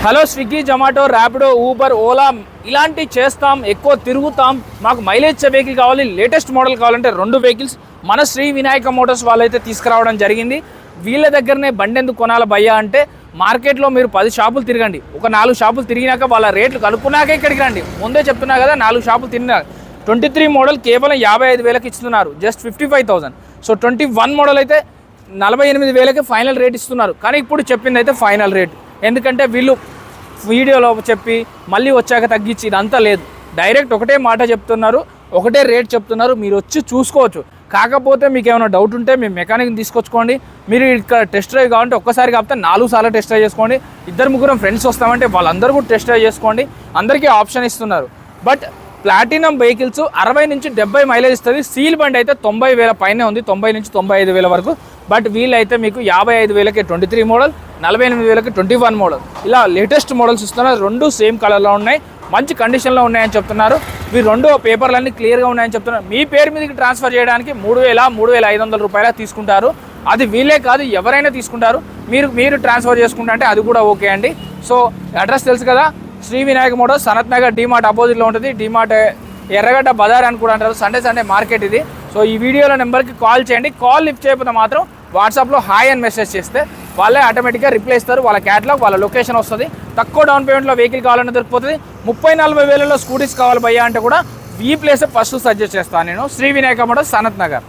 Hello Swiggy, Zomato, Rapido, Uber, Ola ఇలాంటివి చేస్తాం, ఎక్కువ తిరుగుతాం. మాకు మైలేజ్ వెహికల్ కావాలి, లేటెస్ట్ మోడల్ కావాలంటే 2 వెహికల్స్ మన శ్రీ వినాయక మోటార్స్ వాళ్ళైతే తీసుకురావడం జరిగింది. వీళ్ళ దగ్గరనే బండి ఎందుకు కొనాలి భయ్యా అంటే, మార్కెట్లో మీరు 10 షాపులు తిరగండి, ఒక 4 షాపులు తిరిగినాక వాళ్ళ రేట్లు కనుక్కున్నాకే ఇక్కడికి రండి. ముందే చెప్తున్నా కదా, 4 షాపులు తిరిగినా 23 మోడల్ కేవలం 55,000కి ఇస్తున్నారు, జస్ట్ 55,000. సో 21 మోడల్ అయితే 48,000కి ఫైనల్ రేట్ ఇస్తున్నారు. కానీ ఇప్పుడు చెప్పింది అయితే ఫైనల్ రేట్, ఎందుకంటే వీళ్ళు వీడియోలో చెప్పి మళ్ళీ వచ్చాక తగ్గించి ఇదంతా లేదు. డైరెక్ట్ ఒకటే మాట చెప్తున్నారు, ఒకటే రేట్ చెప్తున్నారు. మీరు వచ్చి చూసుకోవచ్చు. కాకపోతే మీకు ఏమైనా డౌట్ ఉంటే మీ మెకానిక్ని తీసుకొచ్చుకోండి. మీరు ఇక్కడ టెస్ట్ డ్రైవ్ కావాలంటే ఒక్కసారి కాకపోతే 4 సార్లు టెస్ట్ డ్రైవ్ చేసుకోండి. 2-3 ఫ్రెండ్స్ వస్తామంటే వాళ్ళందరూ కూడా టెస్ట్ డ్రైవ్ చేసుకోండి. అందరికీ ఆప్షన్ ఇస్తున్నారు. బట్ ప్లాటినం వెహికల్స్ 60 నుంచి 70 మైలేజ్ ఇస్తుంది. సీల్ బండి అయితే 90,000 పైనే ఉంది, 90 నుంచి 95,000 వరకు. బట్ వీళ్ళైతే మీకు 55,000కి 23 మోడల్, 48,000కి 21 మోడల్, ఇలా లేటెస్ట్ మోడల్స్ ఇస్తున్నారు. 2 సేమ్ కలర్లో ఉన్నాయి, మంచి కండిషన్లో ఉన్నాయని చెప్తున్నారు. మీ 2 పేపర్లన్నీ క్లియర్గా ఉన్నాయని చెప్తున్నారు. మీ పేరు మీదకి ట్రాన్స్ఫర్ చేయడానికి 3,000-3,500 రూపాయలు తీసుకుంటారు. అది వీళ్ళే కాదు, ఎవరైనా తీసుకుంటారు. మీరు ట్రాన్స్ఫర్ చేసుకుంటా అంటే అది కూడా ఓకే అండి. సో అడ్రస్ తెలుసు కదా, శ్రీ వినాయక మోటార్స్, సనత్ నగర్ డీమార్ట్ అపోజిట్లో ఉంటుంది. డీమార్ట్ ఎర్రగడ్డ బజార్ అని కూడా అంటారు. సండే మార్కెట్ ఇది. సో ఈ వీడియోలో నెంబర్కి కాల్ చేయండి. కాల్ లిఫ్ట్ చేయకపోతే మాత్రం వాట్సాప్లో హాయ్ అని మెసేజ్ చేస్తే వాళ్ళే ఆటోమేటిక్గా రిప్లై ఇస్తారు. వాళ్ళ క్యాటలాగ్, వాళ్ళ లొకేషన్ వస్తుంది. తక్కువ డౌన్ పేమెంట్లో వెహికల్ కావాలని దొరికిపోతుంది. 30-40 వేలలో స్కూటీస్ కావాలి భయ్యా అంటే కూడా ఈ ప్లేస్ ఫస్ట్ సజెస్ట్ చేస్తాను నేను. శ్రీ వినాయక మోటార్స్, సనత్ నగర్.